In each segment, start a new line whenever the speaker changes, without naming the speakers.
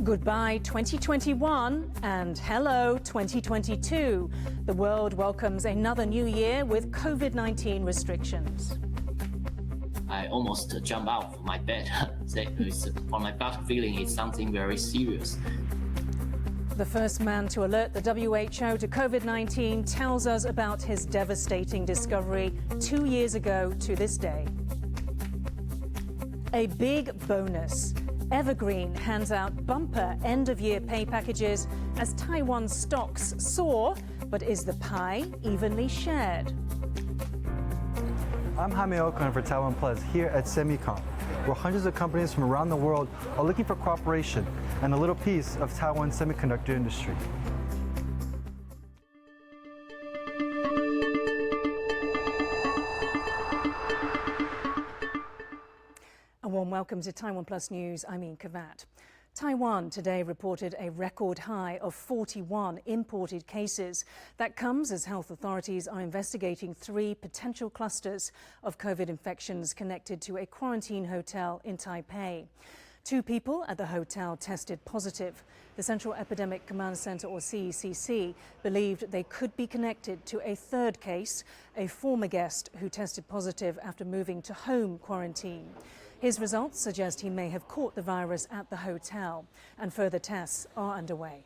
Goodbye 2021 and hello 2022. The world welcomes another new year with COVID-19 restrictions.
I almost jump out of my bed. For my gut feeling, it's something very serious.
The first man to alert the WHO to COVID-19 tells us about his devastating discovery 2 years ago to this day. A big bonus. Evergreen hands out bumper end-of-year pay packages as Taiwan stocks soar, but is the pie evenly shared?
I'm Jaime Ocon for TaiwanPlus here at Semicon, where hundreds of companies from around the world are looking for cooperation and a little piece of Taiwan's semiconductor industry.
A warm welcome to TaiwanPlus News. I'm Yin Khvat. Taiwan today reported a record high of 41 imported cases. That comes as health authorities are investigating 3 potential clusters of COVID infections connected to a quarantine hotel in Taipei. 2 people at the hotel tested positive. The Central Epidemic Command Center, or CECC, believed they could be connected to a 3rd case, a former guest who tested positive after moving to home quarantine. His results suggest he may have caught the virus at the hotel, and further tests are underway.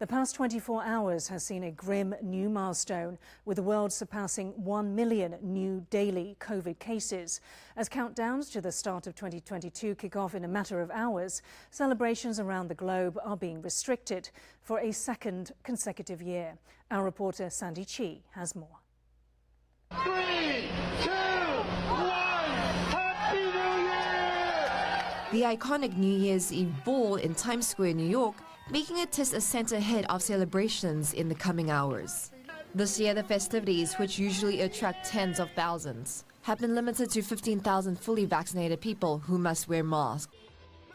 The past 24 hours has seen a grim new milestone, with the world surpassing 1 million new daily COVID cases. As countdowns to the start of 2022 kick off in a matter of hours, celebrations around the globe are being restricted for a 2nd consecutive year. Our reporter Sandy Chi has more.
3, 2, 1. Happy New Year!
The iconic New Year's Eve ball in Times Square, New York, making it a centerhead of celebrations in the coming hours. This year, the festivities, which usually attract tens of thousands, have been limited to 15,000 fully vaccinated people who must wear masks.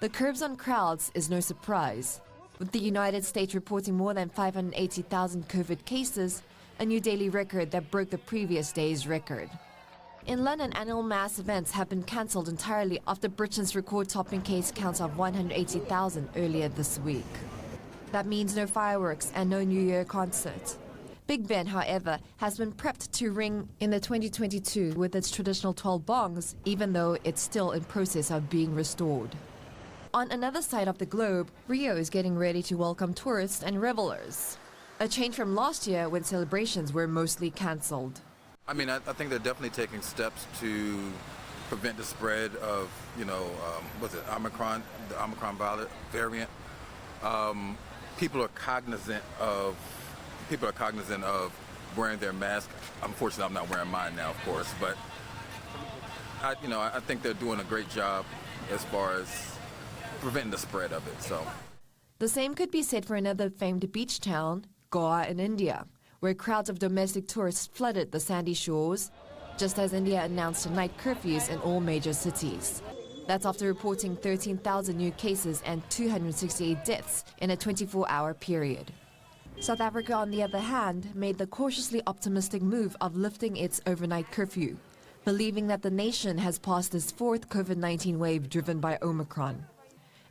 The curbs on crowds is no surprise, with the United States reporting more than 580,000 COVID cases, a new daily record that broke the previous day's record. In London, annual mass events have been cancelled entirely after Britain's record-topping case counts of 180,000 earlier this week. That means no fireworks and no New Year concert. Big Ben, however, has been prepped to ring in the 2022 with its traditional 12 bongs, even though it's still in process of being restored. On another side of the globe, Rio is getting ready to welcome tourists and revelers. A change from last year when celebrations were mostly cancelled.
I mean, I think they're definitely taking steps to prevent the spread of, Omicron, the Omicron variant. People are cognizant of wearing their mask. Unfortunately, I'm not wearing mine now, of course, but I think they're doing a great job as far as preventing the spread of it. So,
the same could be said for another famed beach town, Goa in India, where crowds of domestic tourists flooded the sandy shores, just as India announced night curfews in all major cities. That's after reporting 13,000 new cases and 268 deaths in a 24-hour period. South Africa, on the other hand, made the cautiously optimistic move of lifting its overnight curfew, believing that the nation has passed its 4th COVID-19 wave driven by Omicron.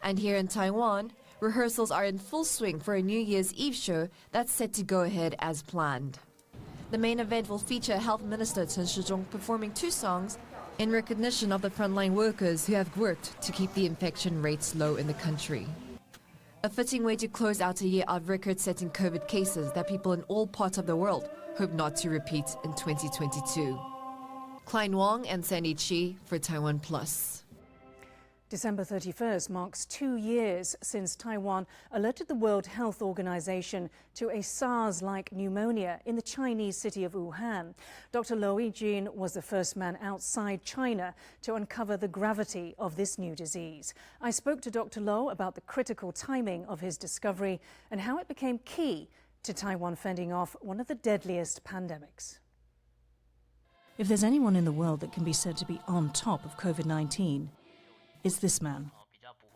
And here in Taiwan, rehearsals are in full swing for a New Year's Eve show that's set to go ahead as planned. The main event will feature Health Minister Chen Shizhong performing 2 songs in recognition of the frontline workers who have worked to keep the infection rates low in the country. A fitting way to close out a year of record-setting COVID cases that people in all parts of the world hope not to repeat in 2022. Klein Wong and Sandy Chi for TaiwanPlus.
December 31st marks 2 years since Taiwan alerted the World Health Organization to a SARS-like pneumonia in the Chinese city of Wuhan. Dr. Lo Yijun was the first man outside China to uncover the gravity of this new disease. I spoke to Dr. Lo about the critical timing of his discovery and how it became key to Taiwan fending off one of the deadliest pandemics. If there's anyone in the world that can be said to be on top of COVID-19, it's this man.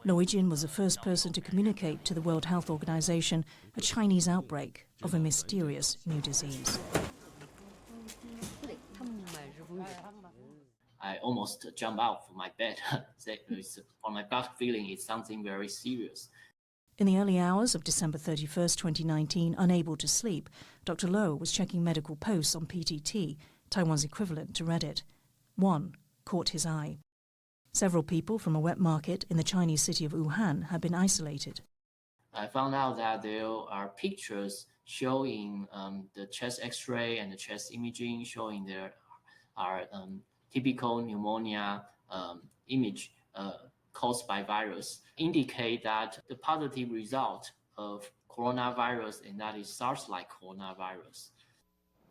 Lo Yijun was the first person to communicate to the World Health Organization a Chinese outbreak of a mysterious new disease.
I almost jump out from my bed. For my gut feeling, it's something very serious.
In the early hours of December 31st, 2019, unable to sleep, Dr. Lo was checking medical posts on PTT, Taiwan's equivalent to Reddit. One caught his eye. Several people from a wet market in the Chinese city of Wuhan had been isolated.
I found out that there are pictures showing the chest X-ray and the chest imaging, showing there are typical pneumonia image caused by virus, indicate that the positive result of coronavirus, and that is SARS-like coronavirus.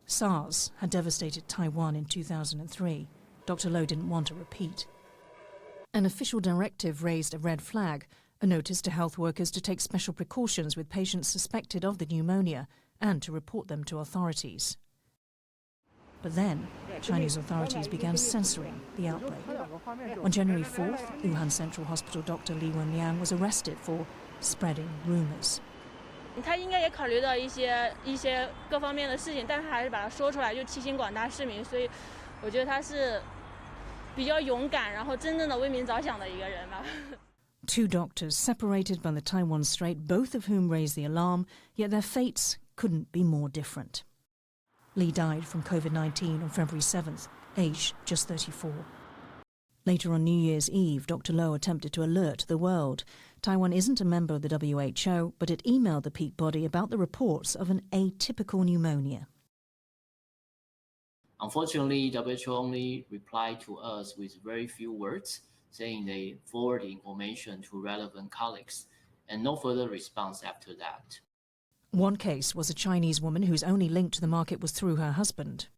SARS had devastated Taiwan in 2003. Dr. Lo didn't want a repeat. An official directive raised a red flag, a notice to health workers to take special precautions with patients suspected of the pneumonia and to report them to authorities. But then, Chinese authorities began censoring the outbreak. On January 4th, Wuhan Central Hospital Dr. Li Wenliang was arrested for spreading rumors.
他应该也考虑到一些各方面的事情，但是他还是把它说出来，就提醒广大市民。所以，我觉得他是比较勇敢，然后真正的为民着想的一个人吧。
Two doctors separated by the Taiwan Strait, both of whom raised the alarm, yet their fates couldn't be more different. Li died from COVID-19 on February 7th, aged just 34. Later on New Year's Eve, Dr. Lo attempted to alert the world. Taiwan isn't a member of the WHO, but it emailed the peak body about the reports of an atypical pneumonia.
Unfortunately, WHO only replied to us with very few words, saying they forward the information to relevant colleagues, and no further response after that.
One case was a Chinese woman whose only link to the market was through her husband.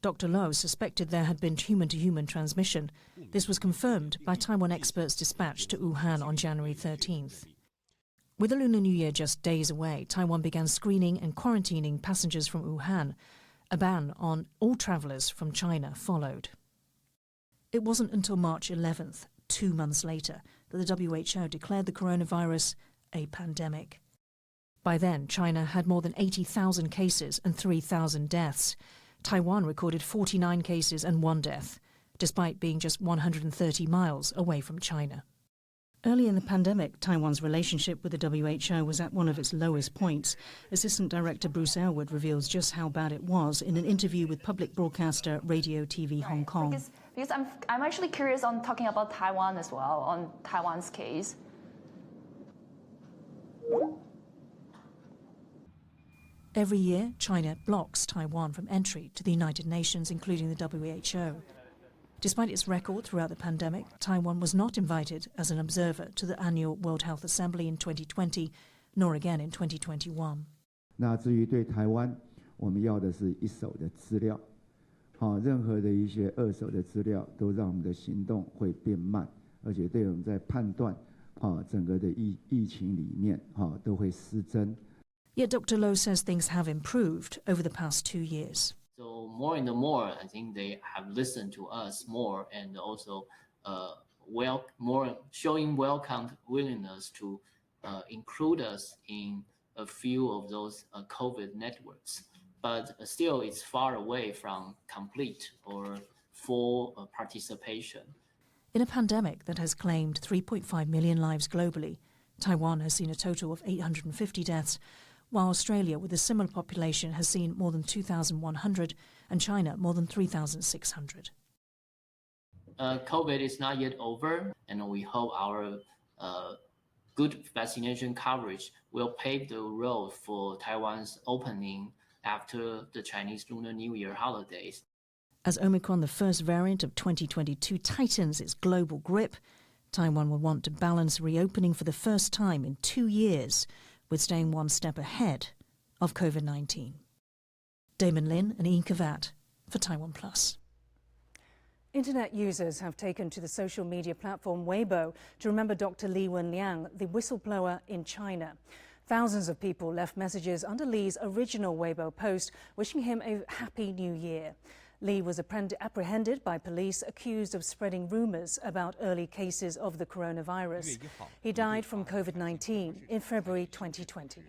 Dr. Lo suspected there had been human-to-human transmission. This was confirmed by Taiwan experts dispatched to Wuhan on January 13th. With the Lunar New Year just days away, Taiwan began screening and quarantining passengers from Wuhan. A ban on all travellers from China followed. It wasn't until March 11th, 2 months later, that the WHO declared the coronavirus a pandemic. By then, China had more than 80,000 cases and 3,000 deaths. Taiwan recorded 49 cases and 1 death, despite being just 130 miles away from China. Early in the pandemic, Taiwan's relationship with the WHO was at one of its lowest points. Assistant Director Bruce Aylward reveals just how bad it was in an interview with public broadcaster Radio TV Hong Kong.
Because I'm actually curious on talking about Taiwan as well, on Taiwan's case.
Every year, China blocks Taiwan from entry to the United Nations, including the WHO. Despite its record throughout the pandemic, Taiwan was not invited as an observer to the annual World Health Assembly in 2020, nor again in 2021.
那至于对台湾，我们要的是一手的资料，任何的一些二手的资料都让我们的行动会变慢，而且对我们在判断，整个的疫情里面，都会失真。
Yet Dr. Lo says things have improved over the past 2 years.
So more and more, I think they have listened to us more, and also showing welcome willingness to include us in a few of those COVID networks. But still, it's far away from complete or full participation.
In a pandemic that has claimed 3.5 million lives globally, Taiwan has seen a total of 850 deaths, while Australia, with a similar population, has seen more than 2,100 and China more than 3,600.
COVID is not yet over, and we hope our good vaccination coverage will pave the road for Taiwan's opening after the Chinese Lunar New Year holidays.
As Omicron, the first variant of 2022, tightens its global grip, Taiwan will want to balance reopening for the first time in 2 years with staying one step ahead of COVID-19. Damon Lin and Yin Khvat for TaiwanPlus. Internet users have taken to the social media platform Weibo to remember Dr. Li Wenliang, the whistleblower in China. Thousands of people left messages under Li's original Weibo post wishing him a happy new year. Li was apprehended by police accused of spreading rumors about early cases of the coronavirus. He died from COVID-19 in February 2020.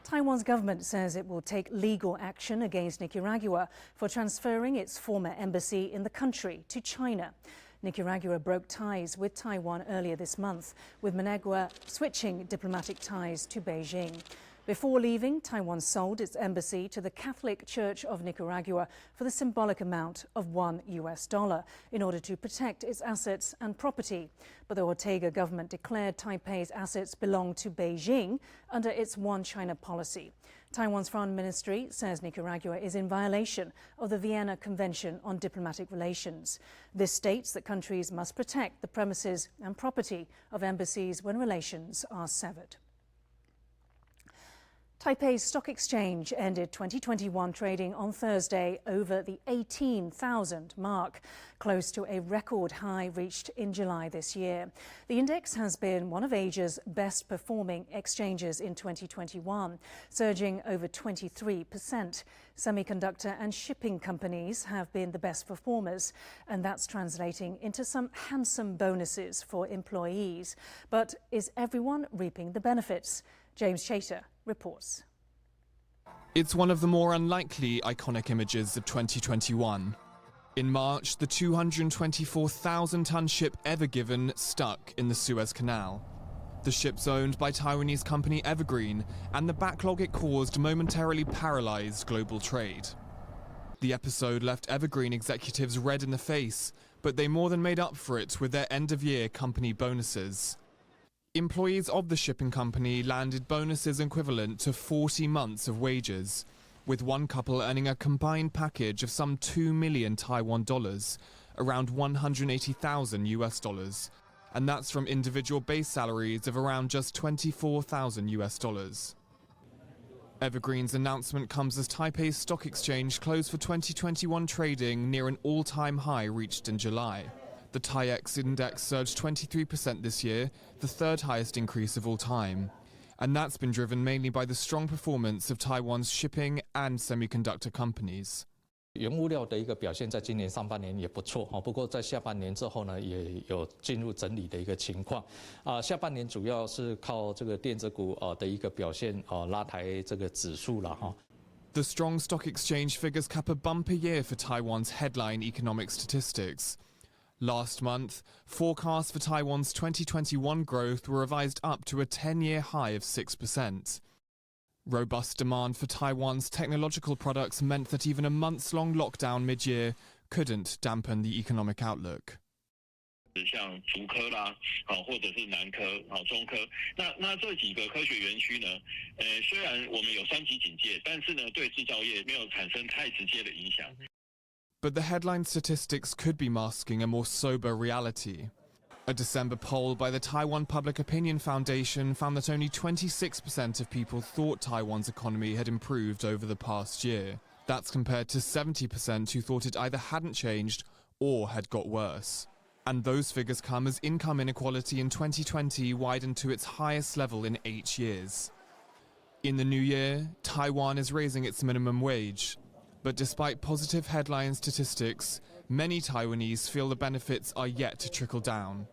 Taiwan's government says it will take legal action against Nicaragua for transferring its former embassy in the country to China. Nicaragua broke ties with Taiwan earlier this month, with Managua switching diplomatic ties to Beijing. Before leaving, Taiwan sold its embassy to the Catholic Church of Nicaragua for the symbolic amount of $1 in order to protect its assets and property. But the Ortega government declared Taipei's assets belong to Beijing under its One China policy. Taiwan's foreign ministry says Nicaragua is in violation of the Vienna Convention on Diplomatic Relations. This states that countries must protect the premises and property of embassies when relations are severed. Taipei's stock exchange ended 2021 trading on Thursday over the 18,000 mark, close to a record high reached in July this year. The index has been one of Asia's best performing exchanges in 2021, surging over 23%. Semiconductor and shipping companies have been the best performers, and that's translating into some handsome bonuses for employees. But is everyone reaping the benefits? James Chater reports.
It's one of the more unlikely iconic images of 2021. In March, the 224,000-ton ship Evergreen stuck in the Suez Canal. The ship's owned by Taiwanese company Evergreen, and the backlog it caused momentarily paralyzed global trade. The episode left Evergreen executives red in the face, but they more than made up for it with their end-of-year company bonuses. Employees of the shipping company landed bonuses equivalent to 40 months of wages, with one couple earning a combined package of some 2 million Taiwan dollars, around 180,000 US dollars, and that's from individual base salaries of around just 24,000 US dollars. Evergreen's announcement comes as Taipei's stock exchange closed for 2021 trading near an all-time high reached in July. The TAIEX index surged 23% this year, the third highest increase of all time. And that's been driven mainly by the strong performance of Taiwan's shipping and semiconductor companies.
原物料的一个表现在今年上半年也不错，不过在下半年之后呢，也有进入整理的一个情况。下半年主要是靠这个电子股的一个表现拉抬这个指数了哈。
The strong stock exchange figures cap a bumper year for Taiwan's headline economic statistics. Last month, forecasts for Taiwan's 2021 growth were revised up to a 10-year high of 6%. Robust demand for Taiwan's technological products meant that even a months-long lockdown mid-year couldn't dampen the economic outlook.
像竹科啦，或者是南科、中科，那这几个科学园区呢，虽然我们有3级警戒，但是呢，对制造业没有产生太直接的影响。
But the headline statistics could be masking a more sober reality. A December poll by the Taiwan Public Opinion Foundation found that only 26% of people thought Taiwan's economy had improved over the past year. That's compared to 70% who thought it either hadn't changed or had got worse. And those figures come as income inequality in 2020 widened to its highest level in 8 years. In the new year, Taiwan is raising its minimum wage. But despite positive headline statistics, many Taiwanese feel the benefits are yet to trickle down.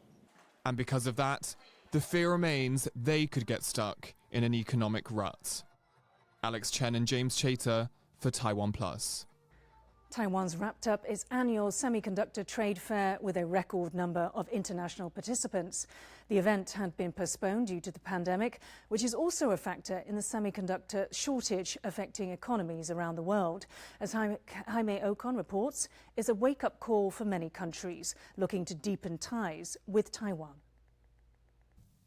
And because of that, the fear remains they could get stuck in an economic rut. Alex Chen and James Chater for TaiwanPlus.
Taiwan's wrapped up its annual semiconductor trade fair with a record number of international participants. The event had been postponed due to the pandemic, which is also a factor in the semiconductor shortage affecting economies around the world. As Jaime Ocon reports, it's a wake-up call for many countries looking to deepen ties with Taiwan.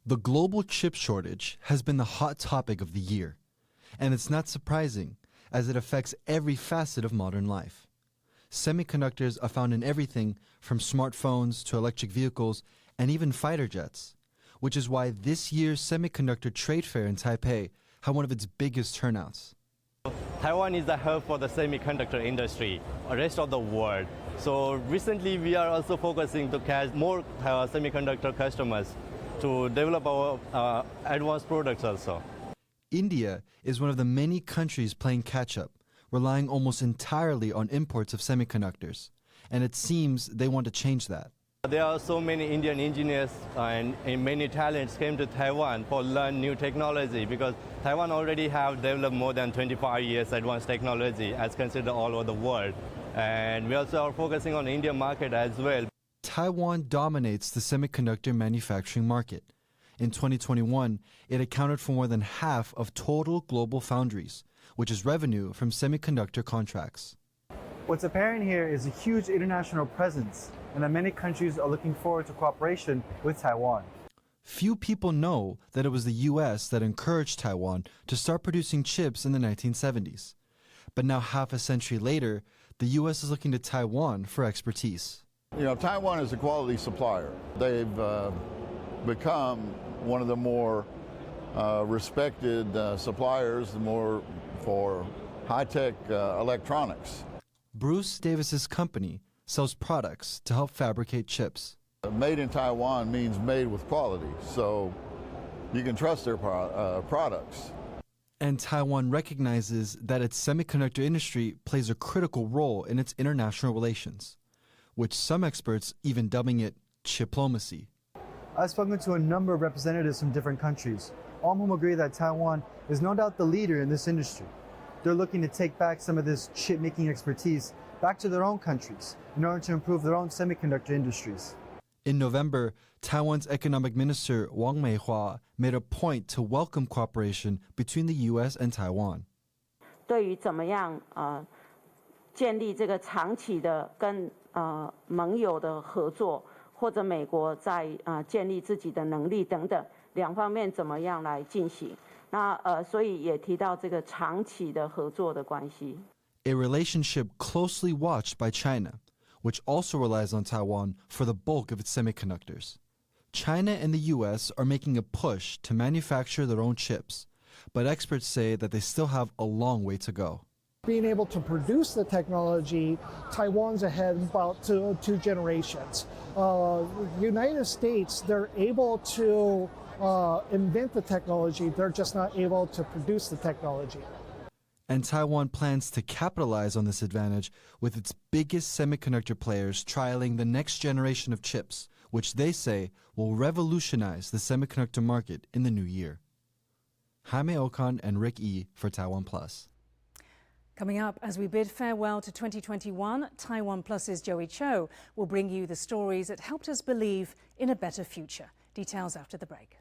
The global chip shortage has been the hot topic of the year, and it's not surprising as it affects every facet of modern life. Semiconductors are found in everything from smartphones to electric vehicles and even fighter jets, which is why this year's semiconductor trade fair in Taipei had one of its biggest turnouts.
Taiwan is the hub for the semiconductor industry, the rest of the world. So recently we are also focusing to catch more semiconductor customers to develop our advanced products also.
India is one of the many countries playing catch-up, relying almost entirely on imports of semiconductors, and it seems they want to change that.
There are so many Indian engineers and many talents came to Taiwan for learn new technology because Taiwan already have developed more than 25 years advanced technology as considered all over the world. And we also are focusing on the Indian market as well.
Taiwan dominates the semiconductor manufacturing market. In 2021, it accounted for more than half of total global foundries, which is revenue from semiconductor contracts.
What's apparent here is a huge international presence, and that many countries are looking forward to cooperation with Taiwan.
Few people know that it was the U.S. that encouraged Taiwan to start producing chips in the 1970s. But now, half a century later, the U.S. is looking to Taiwan for expertise.
You know, Taiwan is a quality supplier. They've become one of the more respected suppliers, more for high-tech electronics.
Bruce Davis's company sells products to help fabricate chips.
Made in Taiwan means made with quality, so you can trust their products.
And Taiwan recognizes that its semiconductor industry plays a critical role in its international relations, which some experts even dubbing it chiplomacy.
I've spoken to a number of representatives from different countries, all of whom agree that Taiwan is no doubt the leader in this industry. They're looking to take back some of this chip-making expertise back to their own countries in order to improve their own semiconductor industries.
In November, Taiwan's economic minister Wang Meihua made a point to welcome cooperation between the U.S. and Taiwan.
对于怎么样建立这个长期的跟盟友的合作，或者美国在建立自己的能力等等两方面怎么样来进行？那所以也提到这个长期的合作的关系。
A relationship closely watched by China, which also relies on Taiwan for the bulk of its semiconductors. China and the U.S. are making a push to manufacture their own chips, but experts say that they still have a long way to go.
Being able to produce the technology, Taiwan's ahead about two generations. United States, they're able to invent the technology, they're just not able to produce the technology.
And Taiwan plans to capitalize on this advantage with its biggest semiconductor players trialing the next generation of chips, which they say will revolutionize the semiconductor market in the new year. Jaime Okan and Rick E. for TaiwanPlus.
Coming up, as we bid farewell to 2021, TaiwanPlus's Joey Cho will bring you the stories that helped us believe in a better future. Details after the break.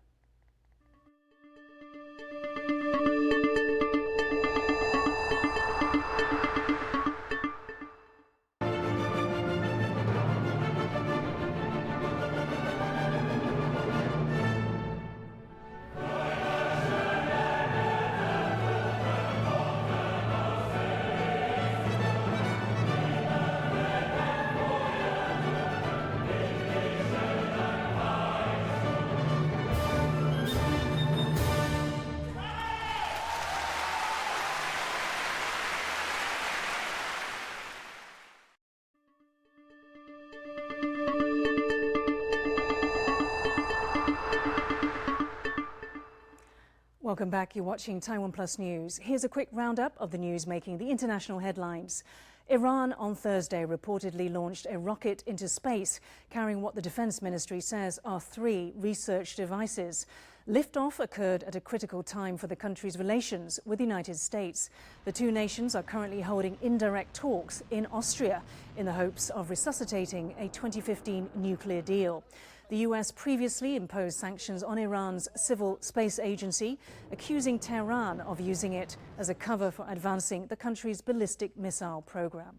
Welcome back. You're watching Taiwan Plus News. Here's a quick roundup of the news making the international headlines. Iran on Thursday reportedly launched a rocket into space carrying what the Defense Ministry says are 3 research devices. Liftoff occurred at a critical time for the country's relations with the United States. The two nations are currently holding indirect talks in Austria in the hopes of resuscitating a 2015 nuclear deal. The US previously imposed sanctions on Iran's civil space agency, accusing Tehran of using it as a cover for advancing the country's ballistic missile program.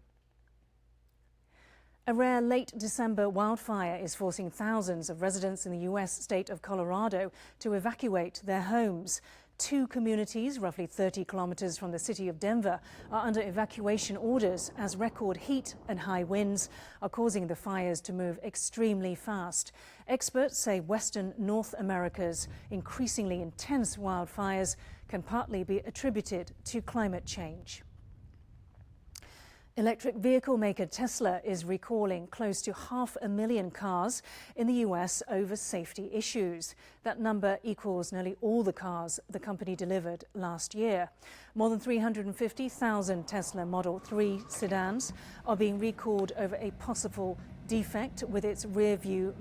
A rare late December wildfire is forcing thousands of residents in the U.S. state of Colorado to evacuate their homes. 2 communities, roughly 30 kilometers from the city of Denver, are under evacuation orders as record heat and high winds are causing the fires to move extremely fast. Experts say Western North America's increasingly intense wildfires can partly be attributed to climate change. Electric vehicle maker Tesla is recalling close to 500,000 cars in the US over safety issues. That number equals nearly all the cars the company delivered last year. More than 350,000 Tesla Model 3 sedans are being recalled over a possible defect with its rear-view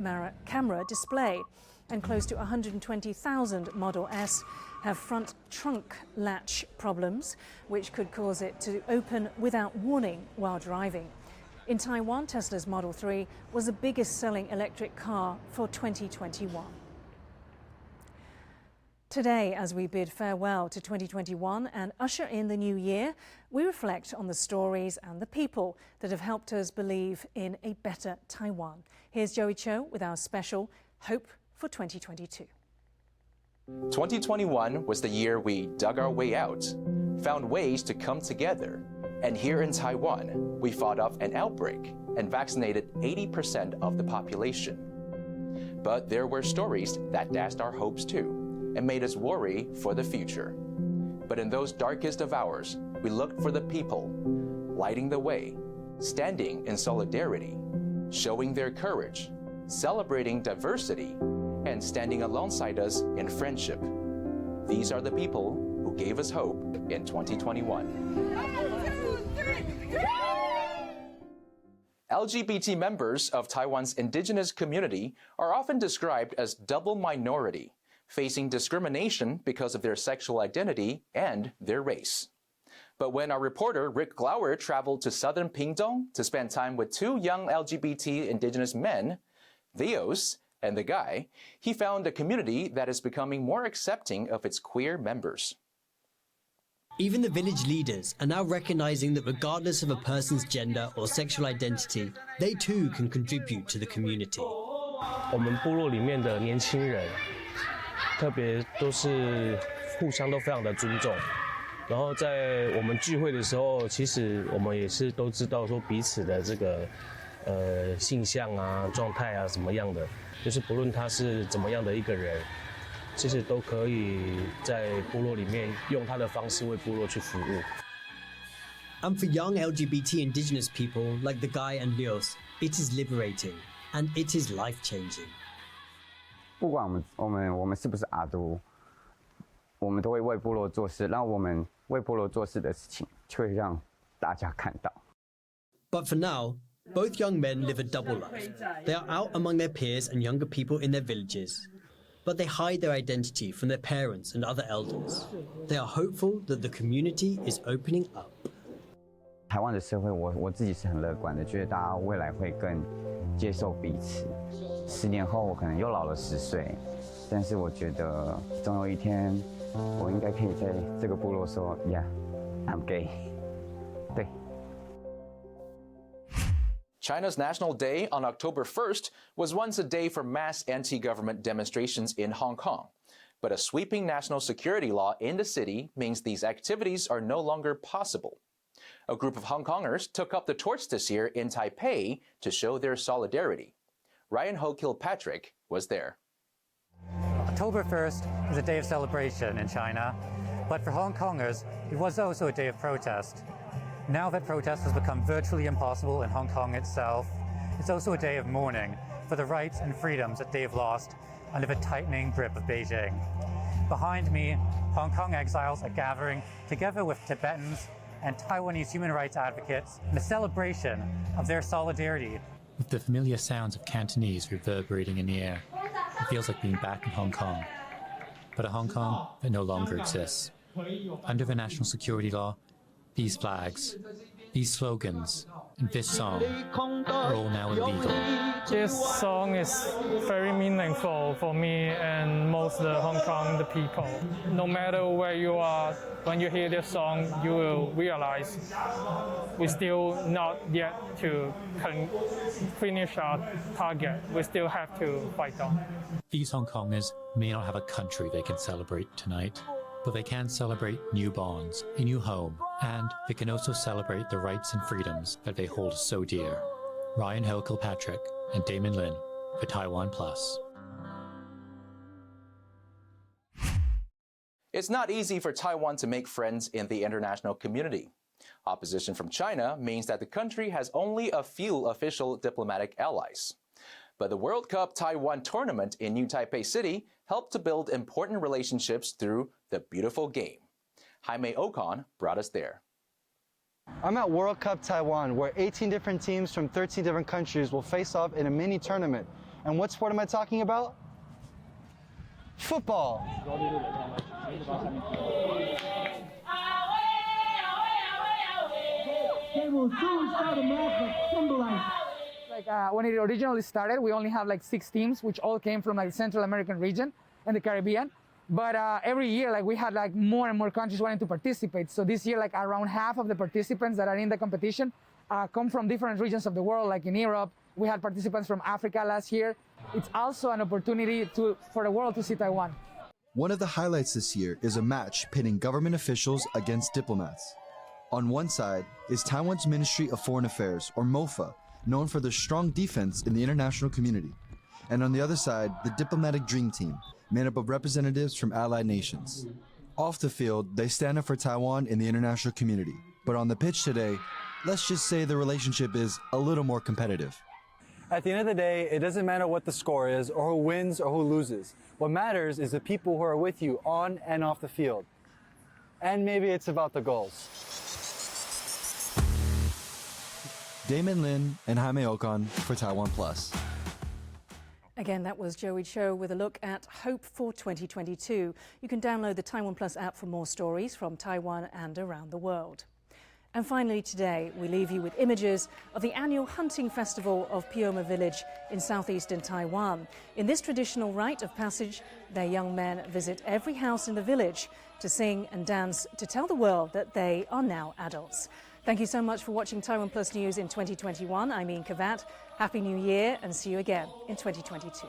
camera display. And close to 120,000 Model S have front trunk latch problems, which could cause it to open without warning while driving. In Taiwan, Tesla's Model 3 was the biggest selling electric car for 2021. Today, as we bid farewell to 2021 and usher in the new year, we reflect on the stories and the people that have helped us believe in a better Taiwan. Here's Joey Cho with our special Hope for 2022.
2021 was the year we dug our way out, found ways to come together, and here in Taiwan, we fought off an outbreak and vaccinated 80% of the population. But there were stories that dashed our hopes too, and made us worry for the future. But in those darkest of hours, we looked for the people, lighting the way, standing in solidarity, showing their courage, celebrating diversity, and standing alongside us in friendship. These are the people who gave us hope in 2021. LGBT members of Taiwan's indigenous community are often described as double minority, facing discrimination because of their sexual identity and their race. But when our reporter Rick Glauer traveled to southern Pingdong to spend time with two young LGBT indigenous men, Theos and the Guy, he found a community that is becoming more accepting of its queer members.
Even the village leaders are now recognizing that regardless of a person's gender or sexual identity, they too can contribute to the community.
我们部落里面的年轻人，特别都是互相都非常的尊重。然后在我们聚会的时候，其实我们也是都知道说彼此的这个性向啊、状态啊什么样的，就是不论他是怎么样的一个人，其实都可以在部落里面用他的方式为部落去服务。
And for young LGBT indigenous people like the Guy and Leos, it is liberating and it is life-changing.
不管我们是不是阿都，我们都会为部落做事，让我们为部落做事的事情，就会让大家看到。
But for now, both young men live a double life. They are out among their peers and younger people in their villages, but they hide their identity from their parents and other elders. They are hopeful that the community is opening up.
台湾的社会，我自己是很乐观的，觉得大家未来会更接受彼此。10年后，我可能又老了10岁，但是我觉得总有一天，我应该可以在这个部落说 ，Yeah, I'm gay。对。
China's National Day on October 1st was once a day for mass anti-government demonstrations in Hong Kong. But a sweeping national security law in the city means these activities are no longer possible. A group of Hong Kongers took up the torch this year in Taipei to show their solidarity. Ryan Ho-Kilpatrick was there.
October 1st is a day of celebration in China, but for Hong Kongers, it was also a day of protest. Now that protest has become virtually impossible in Hong Kong itself, it's also a day of mourning for the rights and freedoms that they've lost under the tightening grip of Beijing. Behind me, Hong Kong exiles are gathering together with Tibetans and Taiwanese human rights advocates in a celebration of their solidarity.
With the familiar sounds of Cantonese reverberating in the air, it feels like being back in Hong Kong. But a Hong Kong that no longer exists. Under the national security law, these flags, these slogans, and this song are all now illegal.
This song is very meaningful for me and most of the Hong Kong people. No matter where you are, when you hear this song, you will realize we still not yet to finish our target. We still have to fight on.
These Hong Kongers may not have a country they can celebrate tonight, but they can celebrate new bonds, a new home, and they can also celebrate the rights and freedoms that they hold so dear. Ryan Ho-Kilpatrick and Damon Lin for TaiwanPlus.
It's not easy for Taiwan to make friends in the international community. Opposition from China means that the country has only a few official diplomatic allies. But the World Cup Taiwan tournament in New Taipei City helped to build important relationships through the beautiful game. Jaime Ocon brought us there.
I'm at World Cup Taiwan, where 18 different teams from 13 different countries will face off in a mini tournament. And what sport am I talking about? Football.
When it originally started, we only had like 6 teams, which all came from like the Central American region and the Caribbean. But every year, like we had like more and more countries wanting to participate. So this year, like around half of the participants that are in the competition come from different regions of the world. Like in Europe, we had participants from Africa last year. It's also an opportunity for the world to see Taiwan.
One of the highlights this year is a match pitting government officials against diplomats. On one side is Taiwan's Ministry of Foreign Affairs, or MOFA, known for their strong defense in the international community. And on the other side, the diplomatic dream team, made up of representatives from allied nations. Off the field, they stand up for Taiwan in the international community. But on the pitch today, let's just say the relationship is a little more competitive.
At the end of the day, it doesn't matter what the score is, or who wins or who loses. What matters is the people who are with you on and off the field. And maybe it's about the goals.
Damon Lin and Jaime Ocon for TaiwanPlus.
Again, that was Joey Cho with a look at Hope for 2022. You can download the TaiwanPlus app for more stories from Taiwan and around the world. And finally today, we leave you with images of the annual hunting festival of Pioma Village in southeastern Taiwan. In this traditional rite of passage, their young men visit every house in the village to sing and dance to tell the world that they are now adults. Thank you so much for watching TaiwanPlus News in 2021. I'm Yin Khvat. Happy New Year and see you again in 2022.